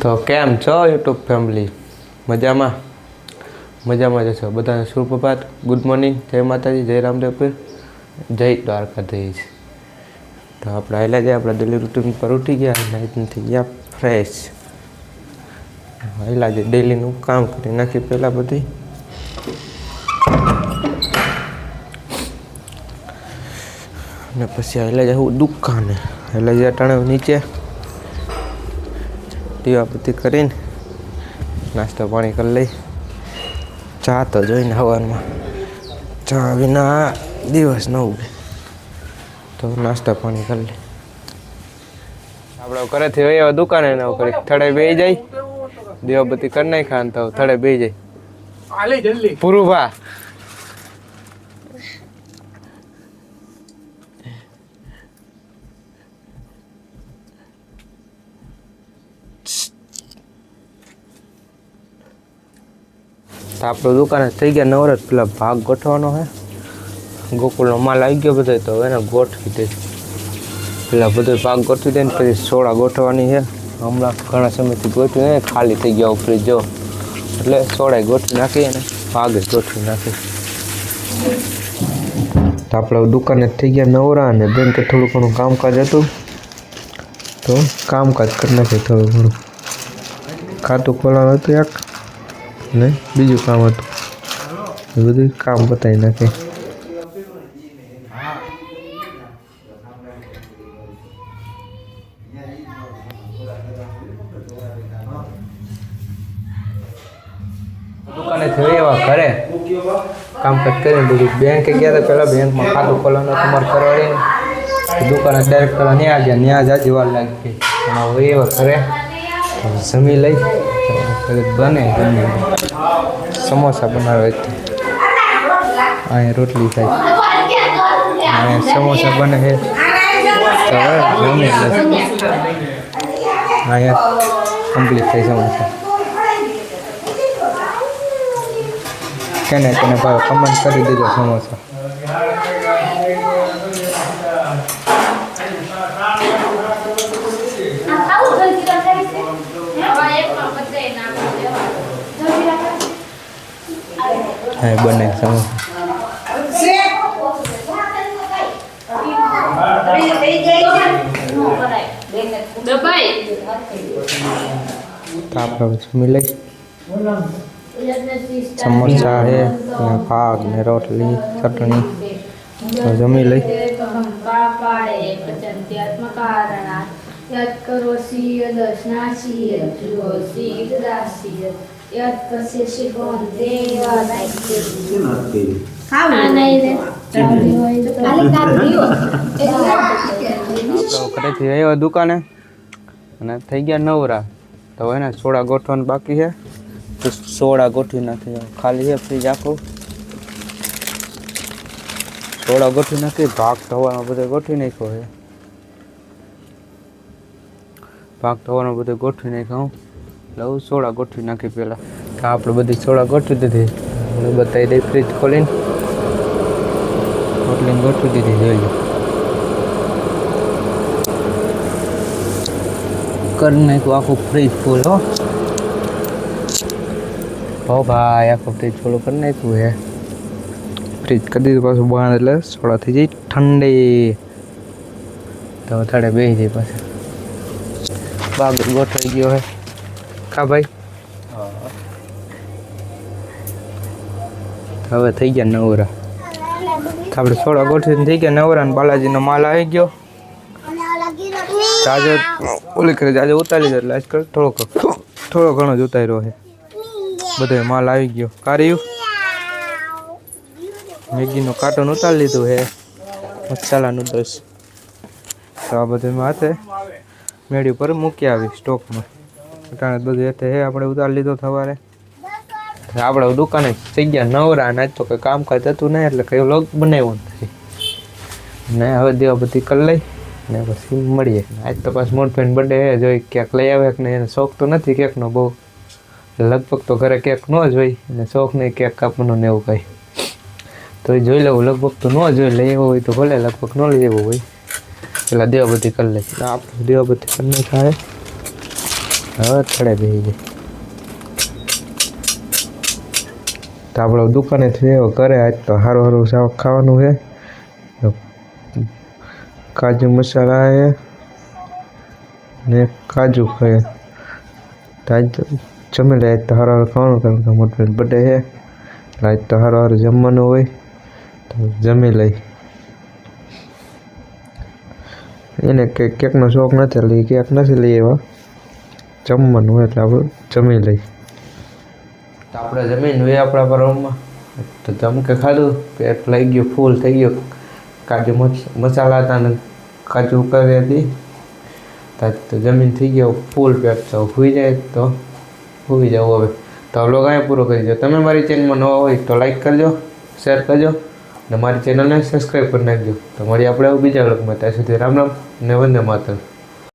તો કેમ છો યુટ્યુબ ફેમિલી? મજામાં મજામાં જશો બધાને સુપ્રભાત, ગુડ મોર્નિંગ, જય માતાજી, જય રામદેવપીર, જય દ્વારકાધીશ. તો આપણે હાલ્યા જાય આપણા ડેલી રૂટીન પર ઉઠી ગયા, નાઈટ થઈ ગયા ફ્રેશ. હાલ્યા જાય ડેલીનું કામ કરી નાખી પહેલાં બધી. અને પછી હાલ્યા જાય હું દુકાને, હાલ્યા જાય ટાણે નીચે દીવાબત્તી કરીને નાસ્તો પાણી કરી લઈ. ચા તો જોઈને સવારમાં ચા વિના દિવસ ન ઉગે, તો નાસ્તા પાણી કરી લઈ. આપણે ઘરેથી હોય દુકાને ન કરી થડે બે જાય, દીવાબત્તી કરી નાખ્યા તો થડે બે જાય પૂરું ભા. તો આપણે દુકાને થઈ ગયા નવરત. પેલા ભાગ ગોઠવાનો છે, ગોકુળનો માલ આવી ગયો બધો, તો એને ગોઠવી દે. પેલા બધો ભાગ ગોઠવી દે ને પછી સોડા ગોઠવવાની છે. હમણાં ઘણા સમયથી ગોઠવી ને ખાલી થઈ ગયા ફ્રીજ જો, એટલે સોડા ગોઠવી નાખી અને ભાગ જ ગોઠવી નાખી. તો આપણે દુકાને થઈ ગયા નવરા, અને બેન કે થોડું ઘણું કામકાજ હતું તો કામકાજ કરી નાખીએ. થોડું ઘણું ખાતું ખોલાવાનું હતું એક, ને બીજું કામ હતું, એ બધું કામ બતાવી નાખે. દુકાનેથી એવા ઘરે કામકાજ કરીને બધું બેંકે ગયા હતા. પહેલાં બેંકમાં ખાતું ખોલવાનું તમારે કરવાડીને દુકાને ડાયરેક્ટ પેલા ત્યાં ગયા, ત્યાં જાજી વાર લાગી ગઈ. હવે એવા ઘરે જમી લઈ બને સમોસા બનાવે છે. અહીંયા રોટલી થાય, અહીંયા સમોસા બને છે. જમી અહીંયા કમ્પ્લીટ થાય સમોસા. કેને ભાઈ કમેન્ટ કરી દેજો સમોસા. હા બને સમોસા. તો આપણે જમી લઈ. સમોસા છે, ભાગ ને રોટલી ચટણી, તો જમી લઈ. ઘરેથી આવ્યો દુકાને અને થઈ ગયા નવરા. તો એને સોડા ગોઠવાનું બાકી છે, તો સોડા ગોઠવી નાખી. ખાલી છે ફ્રીજ આખું, સોડા ગોઠવી નાખી. ભાગ ધોવાનો બધો ગોઠવી નાખ્યો છે, ભાગ ધોવાનો બધો ગોઠવી નાખ્યો. લઉં સોડા ગોઠવી નાખી પહેલાં. તો આપણે બધી સોડા ગોઠવી દીધી, બતાવી દઈ. ફ્રીજ ખોલીને રોટલીને ગોઠવી દીધી, જોઈ લો. કરી નાખ્યું આખું ફ્રીજ ફૂલ. હો ભાઈ આખું ફ્રીજ ફૂલ કરી નાખ્યું હે. ફ્રીજ કરી દીધું પાછું બહાર, એટલે સોડા થઈ જાય ઠંડી. તો થડે બેસી જાય પાછું. બાગ ગોઠવાઈ ગયો હે. કા ભાઈ હવે થઈ ગયા નવરા. આપણે સોડા ગોઠવીને થઈ ગયા નવરા, ને બાલાજીનો માલ આવી ગયો. આજે ઓલી કરે આજે ઉતારી દો, એટલે આજકાલ થોડો ઘણો જ ઉતાર્યો છે. બધો માલ આવી ગયો. કાર્યું મેગીનું કાર્ટૂન ઉતારી લીધું છે, મસાલા નૂડલ્સ. તો આ બધું હાથે મેળી ઉપર મૂકી આવી સ્ટોકમાં. અટાણે બધું હાથે છે આપણે ઉતારી લીધો સવારે. આપણે દુકાને થઈ ગયા નવરા, અને આજ તો કંઈ કામકાજ હતું નહીં, એટલે કઈ વ્લોગ બનાવ્યો નથી. ને હવે દીવાબત્તી કરી લઈ ને પછી મળીએ. આજ તો પાછું મોટભાઈનો બર્થડે છે, જોઈ ક્યાંક લઈ આવે કે નહીં. એને શોખ તો નથી કેકનો બહુ, લગભગ તો ઘરે કેક ન જ હોય, અને શોખ નહીં કેક કાપવાનો ને એવું કંઈ. તો એ જોઈ લેવું, લગભગ તો ન જોઈ લઈ આવ્યો હોય તો ભલે, લગભગ ન લઈ આવ્યો હોય. પેલા દીવાબત્તી કરી લે. આપણે દીવાબત્તી કરી નાખાય. હવે થડે બેસી જાય. તો આપણે દુકાનેથી એવો કરે આજ તો સારું શાક ખાવાનું છે. કાજુ મસાલા છે ને કાજુ ખાય તો આજ તો જમી લે. આજ તો સારું ખાવાનું કારણ કે મોટો બર્થડે છે. આજ તો સારું જમવાનું હોય તો જમી લઈ. એને કેકનો શોખ નથી એટલે કેક નથી લઈ એવા જમવાનું હોય એટલે આપણે જમી લઈ. તો આપણે જમીન હોય આપણા પર રૂમમાં તો જમકે ખાધું પેટ લઈ ગયું ફૂલ થઈ ગયું. કાજુ મસાલા હતા ને કાજુ કરી હતી તો જમીન થઈ ગયો ફૂલ પેટ. તો સુઈ જાય તો સુઈ જાવ હવે. તો વ્લોગ અહીંયા પૂરો કરી દો. તમે મારી ચેનલમાં નવા હોય તો લાઈક કરજો, શેર કરજો અને મારી ચેનલને સબસ્ક્રાઈબ કરી નાખજો. તો મળીએ આપણે બીજા વ્લોગમાં. ત્યાં સુધી રામ રામ ને વંદે માતરમ.